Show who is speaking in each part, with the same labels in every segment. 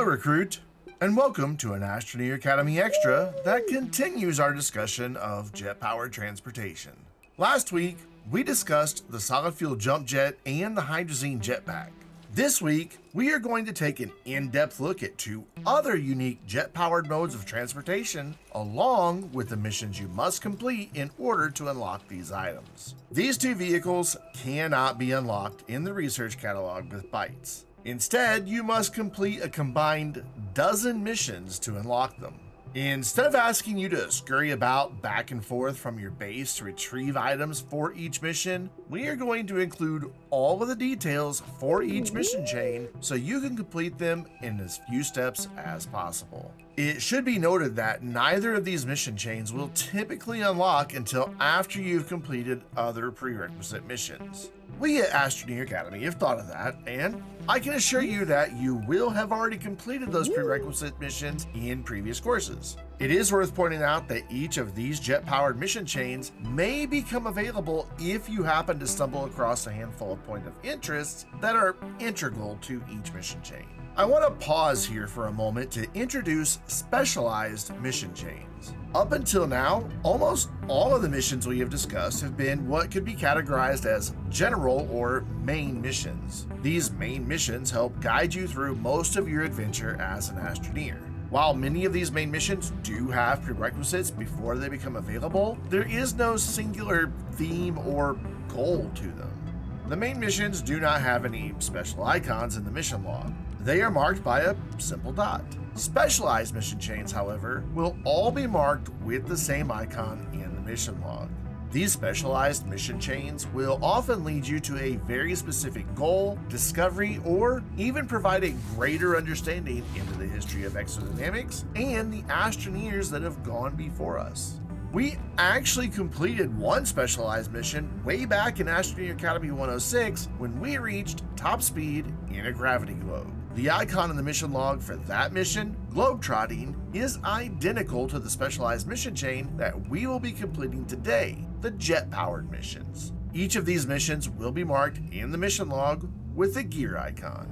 Speaker 1: Recruit, and welcome to an Astroneer Academy Extra that continues our discussion of jet-powered transportation. Last week, we discussed the solid fuel jump jet and the Hydrazine jetpack. This week, we are going to take an in-depth look at two other unique jet-powered modes of transportation, along with the missions you must complete in order to unlock these items. These two vehicles cannot be unlocked in the research catalog with Bytes. Instead, you must complete a combined dozen missions to unlock them. Instead of asking you to scurry about back and forth from your base to retrieve items for each mission, we are going to include all of the details for each mission chain so you can complete them in as few steps as possible. It should be noted that neither of these mission chains will typically unlock until after you've completed other prerequisite missions. We at Astroneer Academy have thought of that, and I can assure you that you will have already completed those prerequisite missions in previous courses. It is worth pointing out that each of these jet-powered mission chains may become available if you happen to stumble across a handful of points of interest that are integral to each mission chain. I want to pause here for a moment to introduce specialized mission chains. Up until now, almost all of the missions we have discussed have been what could be categorized as general or main missions. These main missions help guide you through most of your adventure as an astroneer. While many of these main missions do have prerequisites before they become available, there is no singular theme or goal to them. The main missions do not have any special icons in the mission log. They are marked by a simple dot. Specialized mission chains, however, will all be marked with the same icon in the mission log. These specialized mission chains will often lead you to a very specific goal, discovery, or even provide a greater understanding into the history of exodynamics and the astroneers that have gone before us. We actually completed one specialized mission way back in Astroneer Academy 106 when we reached top speed in a gravity globe. The icon in the mission log for that mission, globetrotting, is identical to the specialized mission chain that we will be completing today, the jet-powered missions. Each of these missions will be marked in the mission log with the gear icon.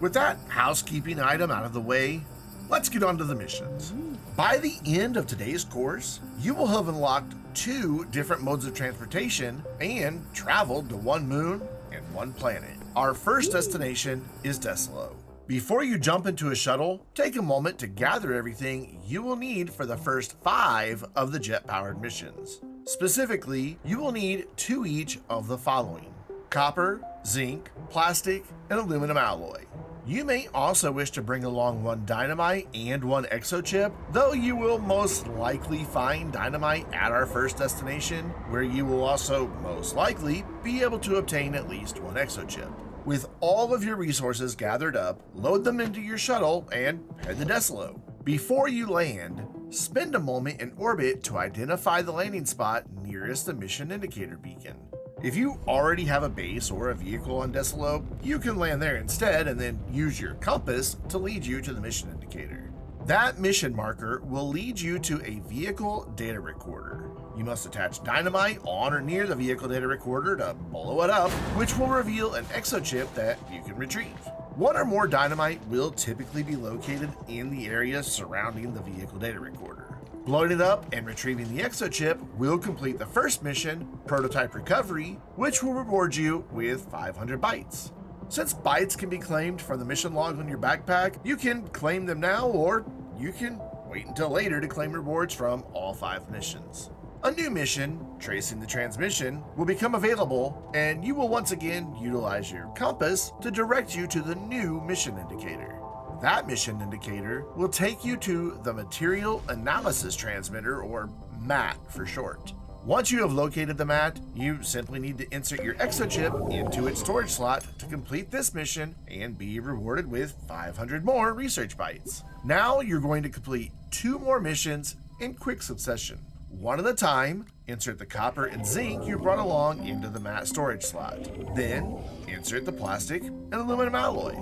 Speaker 1: With that housekeeping item out of the way, let's get on to the missions. By the end of today's course, you will have unlocked two different modes of transportation and traveled to one moon and one planet. Our first destination is Desolo. Before you jump into a shuttle, take a moment to gather everything you will need for the first 5 of the jet-powered missions. Specifically, you will need 2 each of the following: copper, zinc, plastic, and aluminum alloy. You may also wish to bring along 1 dynamite and 1 exochip, though you will most likely find dynamite at our first destination, where you will also most likely be able to obtain at least 1 exochip. With all of your resources gathered up, load them into your shuttle and head to Desolo. Before you land, spend a moment in orbit to identify the landing spot nearest the mission indicator beacon. If you already have a base or a vehicle on Desolo, you can land there instead and then use your compass to lead you to the mission indicator. That mission marker will lead you to a vehicle data recorder. You must attach dynamite on or near the vehicle data recorder to blow it up, which will reveal an exochip that you can retrieve. 1 or more dynamite will typically be located in the area surrounding the vehicle data recorder. Blowing it up and retrieving the exochip will complete the first mission, Prototype Recovery, which will reward you with 500 bytes. Since bytes can be claimed from the mission log on your backpack, you can claim them now, or you can wait until later to claim rewards from all 5 missions. A new mission, Tracing the Transmission, will become available, and you will once again utilize your compass to direct you to the new mission indicator. That mission indicator will take you to the Material Analysis Transmitter, or MAT for short. Once you have located the MAT, you simply need to insert your exochip into its storage slot to complete this mission and be rewarded with 500 more research bytes. Now you're going to complete 2 more missions in quick succession. 1 at a time, insert the copper and zinc you brought along into the MAT storage slot. Then, insert the plastic and aluminum alloy.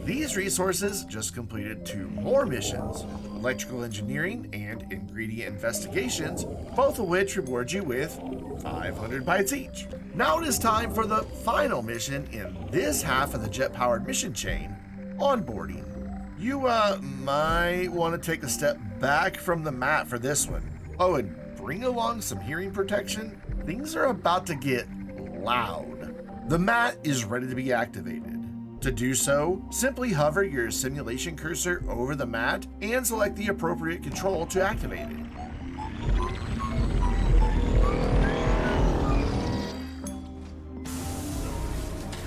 Speaker 1: These resources just completed 2 more missions, electrical engineering and ingredient investigations, both of which reward you with 500 bytes each. Now it is time for the final mission in this half of the jet-powered mission chain, Onboarding. You might want to take a step back from the mat for this one. Oh, and bring along some hearing protection. Things are about to get loud. The mat is ready to be activated. To do so, simply hover your simulation cursor over the mat and select the appropriate control to activate it.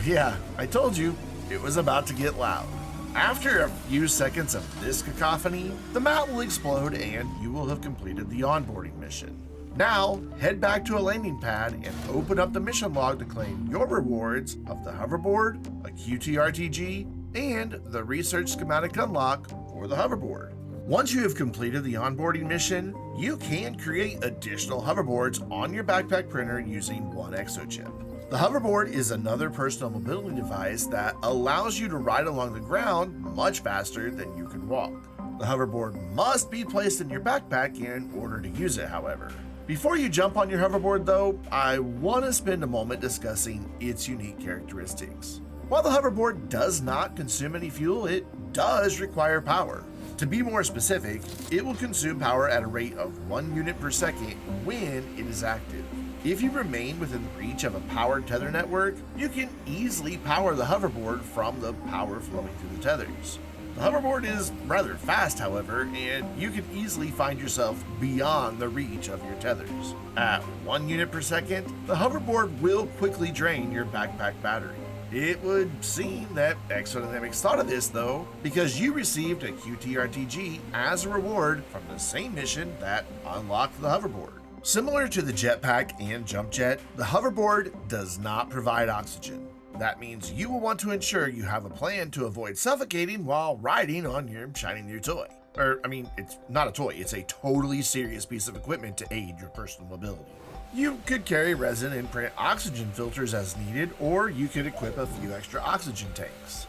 Speaker 1: Yeah, I told you, it was about to get loud. After a few seconds of this cacophony, the mat will explode and you will have completed the onboarding mission. Now, head back to a landing pad and open up the mission log to claim your rewards of the hoverboard, a QTRTG, and the research schematic unlock for the hoverboard. Once you have completed the onboarding mission, you can create additional hoverboards on your backpack printer using one exochip. The hoverboard is another personal mobility device that allows you to ride along the ground much faster than you can walk. The hoverboard must be placed in your backpack in order to use it, however. Before you jump on your hoverboard though, I want to spend a moment discussing its unique characteristics. While the hoverboard does not consume any fuel, it does require power. To be more specific, it will consume power at a rate of 1 unit per second when it is active. If you remain within reach of a powered tether network, you can easily power the hoverboard from the power flowing through the tethers. The hoverboard is rather fast, however, and you can easily find yourself beyond the reach of your tethers. At 1 unit per second, the hoverboard will quickly drain your backpack battery. It would seem that Exodynamics thought of this though, because you received a QTRTG as a reward from the same mission that unlocked the hoverboard. Similar to the jetpack and jump jet, the hoverboard does not provide oxygen. That means you will want to ensure you have a plan to avoid suffocating while riding on your shiny new toy. It's not a toy, it's a totally serious piece of equipment to aid your personal mobility. You could carry resin and print oxygen filters as needed, or you could equip a few extra oxygen tanks.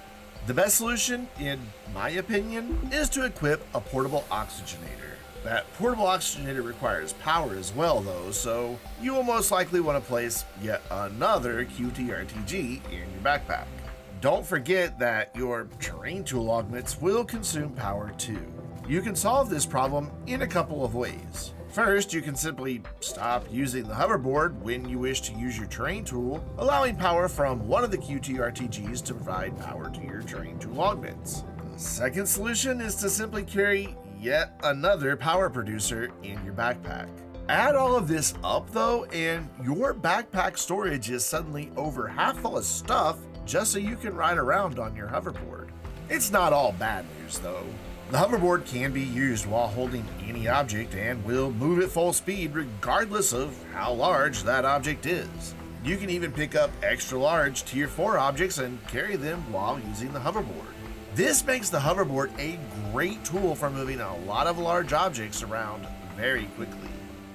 Speaker 1: The best solution, in my opinion, is to equip a portable oxygenator. That portable oxygenator requires power as well though, so you will most likely want to place yet another QTRTG in your backpack. Don't forget that your terrain tool augments will consume power too. You can solve this problem in a couple of ways. First, you can simply stop using the hoverboard when you wish to use your terrain tool, allowing power from one of the QTRTGs to provide power to your terrain tool augments. The second solution is to simply carry yet another power producer in your backpack. Add all of this up though, and your backpack storage is suddenly over half full of stuff just so you can ride around on your hoverboard. It's not all bad news though. The hoverboard can be used while holding any object and will move at full speed regardless of how large that object is. You can even pick up extra large tier 4 objects and carry them while using the hoverboard. This makes the hoverboard a great tool for moving a lot of large objects around very quickly.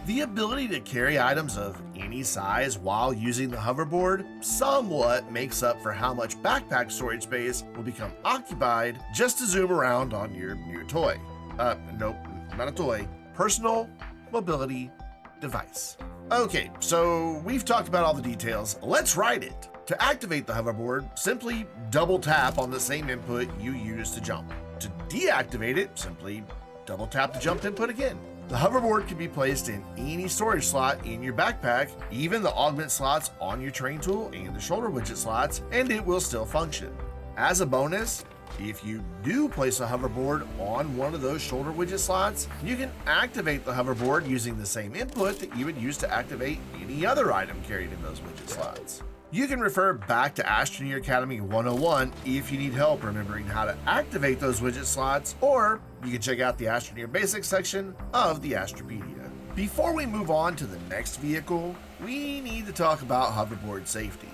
Speaker 1: The ability to carry items of any size while using the hoverboard somewhat makes up for how much backpack storage space will become occupied just to zoom around on your new toy. Nope, not a toy. Personal mobility device. Okay, so we've talked about all the details. Let's ride it. To activate the hoverboard, simply double tap on the same input you used to jump. To deactivate it, simply double tap the jump input again. The hoverboard can be placed in any storage slot in your backpack, even the augment slots on your terrain tool and the shoulder widget slots, and it will still function. As a bonus, if you do place a hoverboard on one of those shoulder widget slots, you can activate the hoverboard using the same input that you would use to activate any other item carried in those widget slots. You can refer back to Astroneer Academy 101 if you need help remembering how to activate those widget slots, or you can check out the Astroneer Basics section of the Astropedia. Before we move on to the next vehicle, we need to talk about hoverboard safety.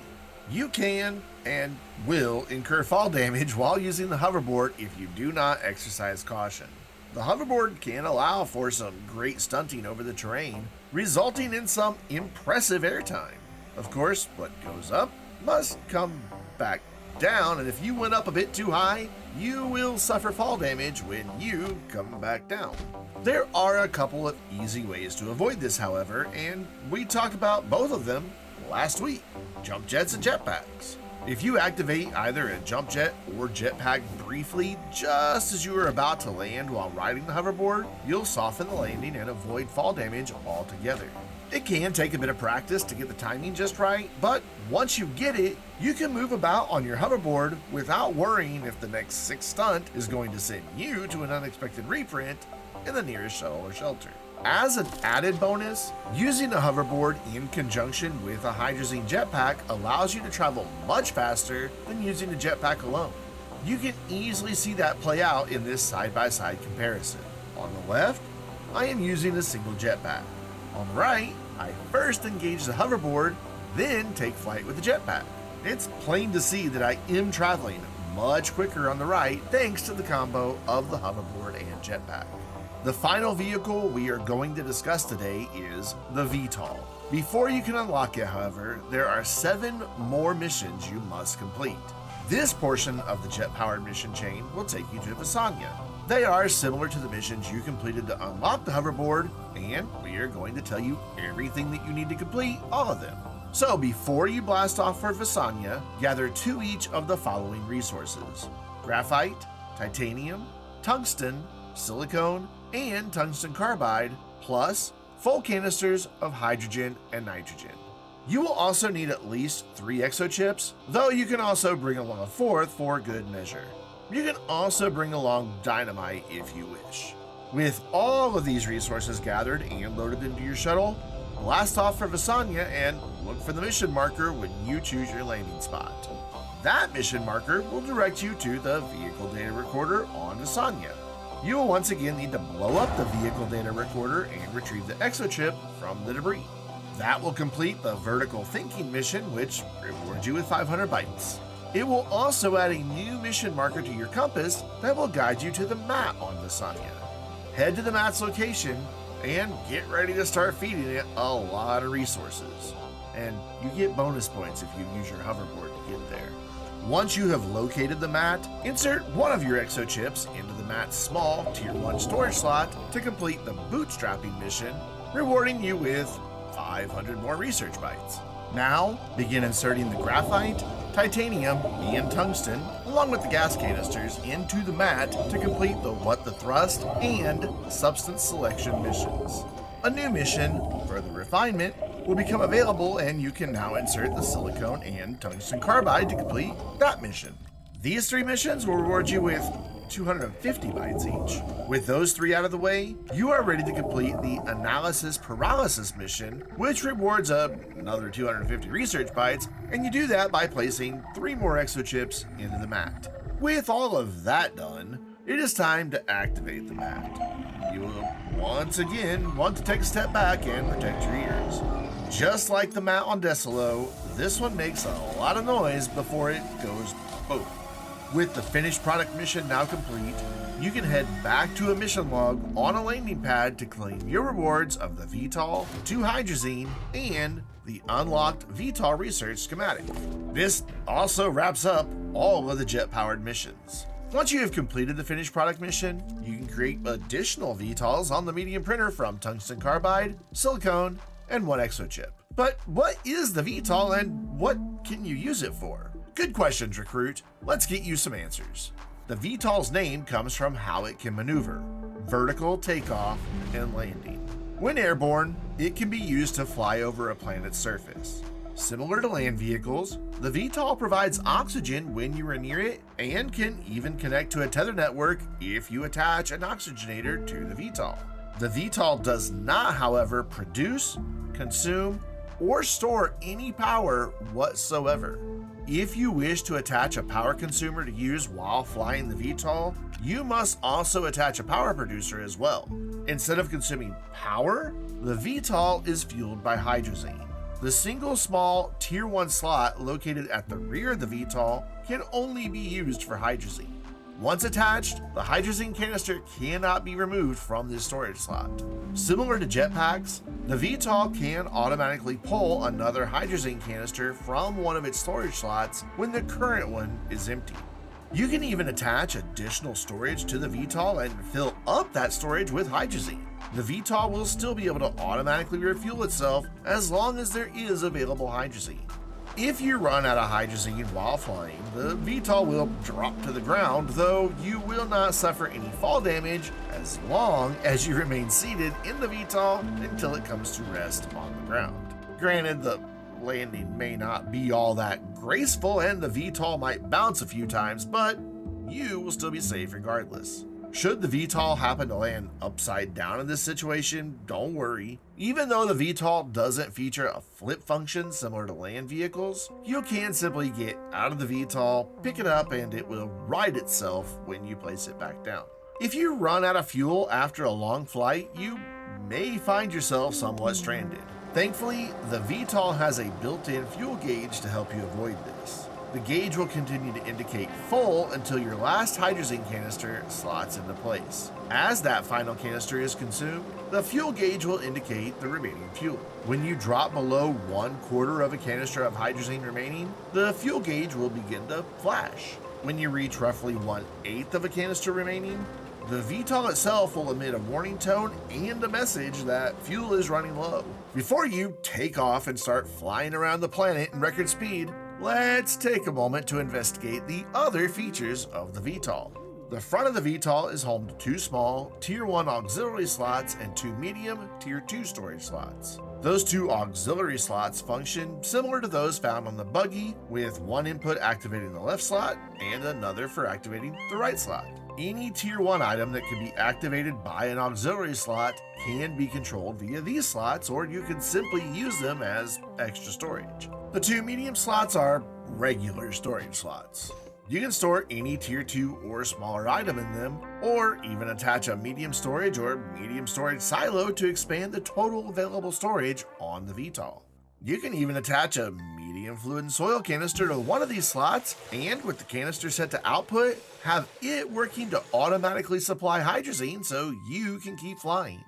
Speaker 1: You can and will incur fall damage while using the hoverboard if you do not exercise caution. The hoverboard can allow for some great stunting over the terrain, resulting in some impressive airtime. Of course, what goes up must come back down, and if you went up a bit too high, you will suffer fall damage when you come back down. There are a couple of easy ways to avoid this, however, and we talked about both of them last week: jump jets and jetpacks. If you activate either a jump jet or jetpack briefly just as you are about to land while riding the hoverboard, you'll soften the landing and avoid fall damage altogether. It can take a bit of practice to get the timing just right, but once you get it, you can move about on your hoverboard without worrying if the next sick stunt is going to send you to an unexpected reprint in the nearest shuttle or shelter. As an added bonus, using a hoverboard in conjunction with a Hydrazine jetpack allows you to travel much faster than using a jetpack alone. You can easily see that play out in this side-by-side comparison. On the left, I am using a single jetpack. On the right, I first engage the hoverboard, then take flight with the jetpack. It's plain to see that I am traveling much quicker on the right thanks to the combo of the hoverboard and jetpack. The final vehicle we are going to discuss today is the VTOL. Before you can unlock it, however, there are 7 more missions you must complete. This portion of the jet-powered mission chain will take you to Vesania. They are similar to the missions you completed to unlock the hoverboard, and we are going to tell you everything that you need to complete all of them. So before you blast off for Vesania, gather 2 each of the following resources: graphite, titanium, tungsten, silicone, and tungsten carbide, plus full canisters of hydrogen and nitrogen. You will also need at least 3 exochips, though you can also bring along a 4th for good measure. You can also bring along dynamite if you wish. With all of these resources gathered and loaded into your shuttle, blast off for Vesania and look for the mission marker when you choose your landing spot. That mission marker will direct you to the vehicle data recorder on Vesania. You will once again need to blow up the vehicle data recorder and retrieve the exochip from the debris. That will complete the vertical thinking mission, which rewards you with 500 bytes. It will also add a new mission marker to your compass that will guide you to the mat on Vesania. Head to the mat's location and get ready to start feeding it a lot of resources. And you get bonus points if you use your hoverboard to get there. Once you have located the mat, insert one of your exochips into the mat's small Tier 1 storage slot to complete the Bootstrapping mission, rewarding you with 500 more research bytes. Now, begin inserting the graphite, titanium, and tungsten, along with the gas canisters, into the mat to complete the What the Thrust and Substance Selection missions. A new mission for the Refinement will become available, and you can now insert the silicone and tungsten carbide to complete that mission. These 3 missions will reward you with 250 bytes each. With those 3 out of the way, you are ready to complete the Analysis Paralysis mission, which rewards another 250 research bytes, and you do that by placing 3 more exochips into the mat. With all of that done, it is time to activate the mat. You will once again want to take a step back and protect your ears. Just like the mat on Desolo, this one makes a lot of noise before it goes boom. With the finished product mission now complete, you can head back to a mission log on a landing pad to claim your rewards of the VTOL, 2 Hydrazine, and the unlocked VTOL research schematic. This also wraps up all of the jet-powered missions. Once you have completed the finished product mission, you can create additional VTOLs on the medium printer from tungsten carbide, silicone, and 1 exochip. But what is the VTOL and what can you use it for? Good questions, recruit. Let's get you some answers. The VTOL's name comes from how it can maneuver: vertical takeoff and landing. When airborne, it can be used to fly over a planet's surface. Similar to land vehicles, the VTOL provides oxygen when you are near it and can even connect to a tether network if you attach an oxygenator to the VTOL. The VTOL does not, however, produce, consume, or store any power whatsoever. If you wish to attach a power consumer to use while flying the VTOL, you must also attach a power producer as well. Instead of consuming power, the VTOL is fueled by hydrazine. The single small Tier 1 slot located at the rear of the VTOL can only be used for hydrazine. Once attached, the hydrazine canister cannot be removed from this storage slot. Similar to jetpacks, the VTOL can automatically pull another hydrazine canister from one of its storage slots when the current one is empty. You can even attach additional storage to the VTOL and fill up that storage with hydrazine. The VTOL will still be able to automatically refuel itself as long as there is available hydrazine. If you run out of hydrazine while flying, the VTOL will drop to the ground, though you will not suffer any fall damage as long as you remain seated in the VTOL until it comes to rest on the ground. Granted, the landing may not be all that graceful and the VTOL might bounce a few times, but you will still be safe regardless. Should the VTOL happen to land upside down in this situation, don't worry. Even though the VTOL doesn't feature a flip function similar to land vehicles, you can simply get out of the VTOL, pick it up, and it will right itself when you place it back down. If you run out of fuel after a long flight, you may find yourself somewhat stranded. Thankfully, the VTOL has a built-in fuel gauge to help you avoid this. The gauge will continue to indicate full until your last hydrazine canister slots into place. As that final canister is consumed, the fuel gauge will indicate the remaining fuel. When you drop below 1/4 of a canister of hydrazine remaining, the fuel gauge will begin to flash. When you reach roughly 1/8 of a canister remaining, the VTOL itself will emit a warning tone and a message that fuel is running low. Before you take off and start flying around the planet in record speed, let's take a moment to investigate the other features of the VTOL. The front of the VTOL is home to 2 small Tier 1 auxiliary slots and 2 medium Tier 2 storage slots. Those 2 auxiliary slots function similar to those found on the buggy, with one input activating the left slot and another for activating the right slot. Any Tier 1 item that can be activated by an auxiliary slot can be controlled via these slots, or you can simply use them as extra storage. The 2 medium slots are regular storage slots. You can store any Tier 2 or smaller item in them, or even attach a medium storage or medium storage silo to expand the total available storage on the VTOL. You can even attach a medium fluid and soil canister to one of these slots, and with the canister set to output, have it working to automatically supply hydrazine so you can keep flying.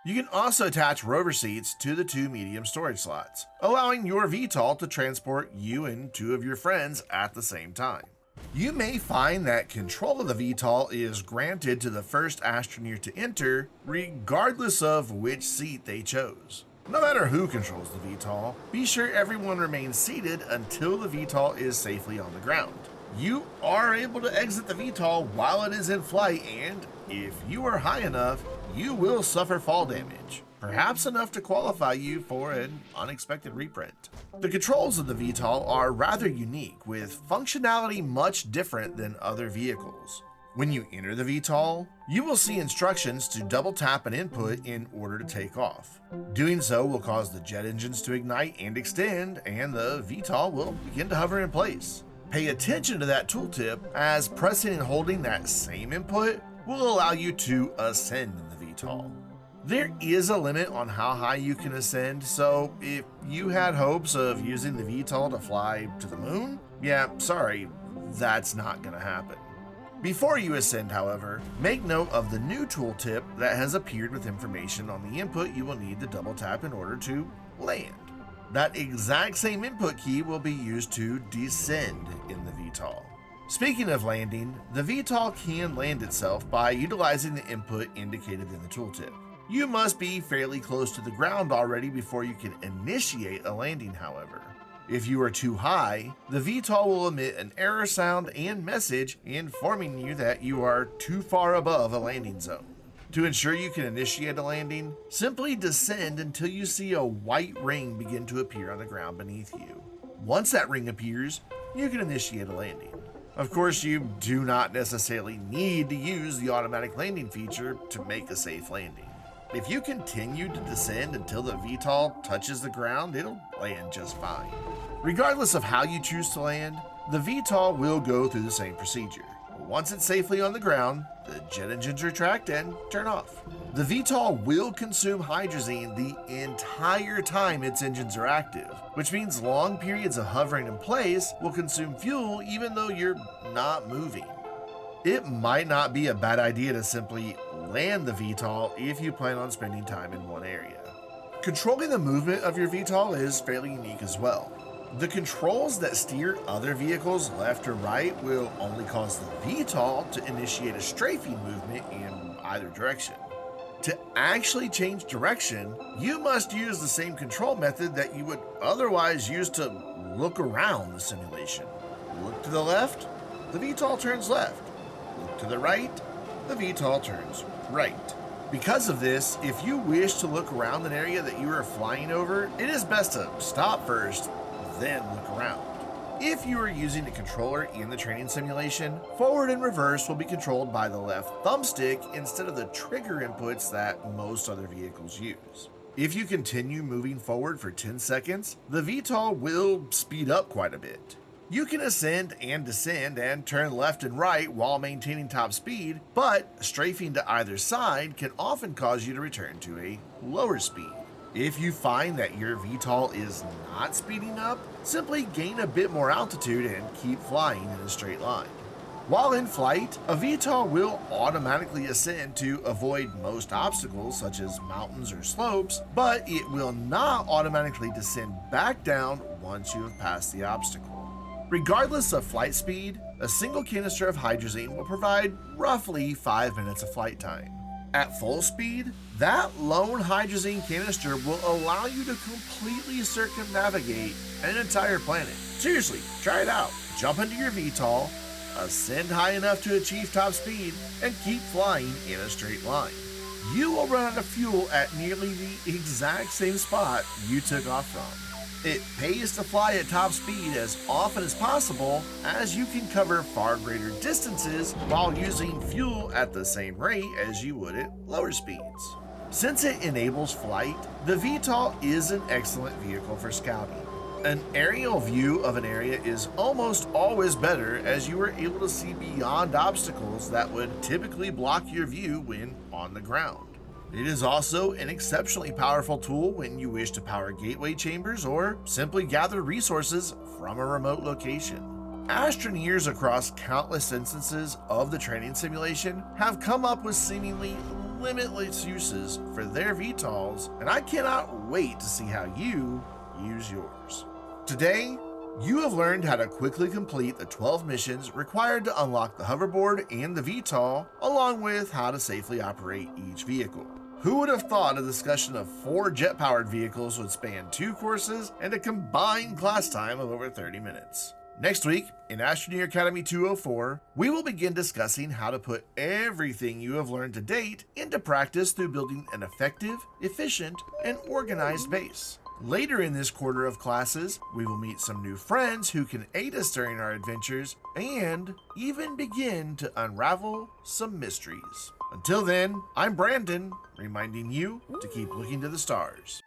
Speaker 1: You can also attach rover seats to the 2 medium storage slots, allowing your VTOL to transport you and 2 of your friends at the same time. You may find that control of the VTOL is granted to the first astroneer to enter, regardless of which seat they chose. No matter who controls the VTOL, be sure everyone remains seated until the VTOL is safely on the ground. You are able to exit the VTOL while it is in flight, and if you are high enough, you will suffer fall damage, perhaps enough to qualify you for an unexpected reprint. The controls of the VTOL are rather unique, with functionality much different than other vehicles. When you enter the VTOL, you will see instructions to double tap an input in order to take off. Doing so will cause the jet engines to ignite and extend, and the VTOL will begin to hover in place. Pay attention to that tooltip, as pressing and holding that same input will allow you to ascend in the VTOL. There is a limit on how high you can ascend, so if you had hopes of using the VTOL to fly to the moon, yeah, sorry, that's not gonna happen. Before you ascend, however, make note of the new tooltip that has appeared with information on the input you will need to double tap in order to land. That exact same input key will be used to descend in the VTOL. Speaking of landing, the VTOL can land itself by utilizing the input indicated in the tooltip. You must be fairly close to the ground already before you can initiate a landing, however. If you are too high, the VTOL will emit an error sound and message informing you that you are too far above a landing zone. To ensure you can initiate a landing, simply descend until you see a white ring begin to appear on the ground beneath you. Once that ring appears, you can initiate a landing. Of course, you do not necessarily need to use the automatic landing feature to make a safe landing. If you continue to descend until the VTOL touches the ground, it'll land just fine. Regardless of how you choose to land, the VTOL will go through the same procedure. Once it's safely on the ground, the jet engines retract and turn off. The VTOL will consume hydrazine the entire time its engines are active, which means long periods of hovering in place will consume fuel even though you're not moving. It might not be a bad idea to simply land the VTOL if you plan on spending time in one area. Controlling the movement of your VTOL is fairly unique as well. The controls that steer other vehicles left or right will only cause the VTOL to initiate a strafing movement in either direction. To actually change direction, you must use the same control method that you would otherwise use to look around the simulation. Look to the left, the VTOL turns left. Look to the right, the VTOL turns right. Because of this, if you wish to look around an area that you are flying over, it is best to stop first, then look around. If you are using a controller in the training simulation, forward and reverse will be controlled by the left thumbstick instead of the trigger inputs that most other vehicles use. If you continue moving forward for 10 seconds, the VTOL will speed up quite a bit. You can ascend and descend and turn left and right while maintaining top speed, but strafing to either side can often cause you to return to a lower speed. If you find that your VTOL is not speeding up, simply gain a bit more altitude and keep flying in a straight line. While in flight, a VTOL will automatically ascend to avoid most obstacles such as mountains or slopes, but it will not automatically descend back down once you have passed the obstacle. Regardless of flight speed, a single canister of hydrazine will provide roughly 5 minutes of flight time. At full speed, that lone hydrazine canister will allow you to completely circumnavigate an entire planet. Seriously, try it out. Jump into your VTOL, ascend high enough to achieve top speed, and keep flying in a straight line. You will run out of fuel at nearly the exact same spot you took off from. It pays to fly at top speed as often as possible, as you can cover far greater distances while using fuel at the same rate as you would at lower speeds. Since it enables flight, the VTOL is an excellent vehicle for scouting. An aerial view of an area is almost always better, as you are able to see beyond obstacles that would typically block your view when on the ground. It is also an exceptionally powerful tool when you wish to power gateway chambers or simply gather resources from a remote location. Astroneers across countless instances of the training simulation have come up with seemingly limitless uses for their VTOLs, and I cannot wait to see how you use yours. Today, you have learned how to quickly complete the 12 missions required to unlock the hoverboard and the VTOL, along with how to safely operate each vehicle. Who would have thought a discussion of 4 jet-powered vehicles would span 2 courses and a combined class time of over 30 minutes? Next week, in Astroneer Academy 204, we will begin discussing how to put everything you have learned to date into practice through building an effective, efficient, and organized base. Later in this quarter of classes, we will meet some new friends who can aid us during our adventures and even begin to unravel some mysteries. Until then, I'm Brandon, reminding you to keep looking to the stars.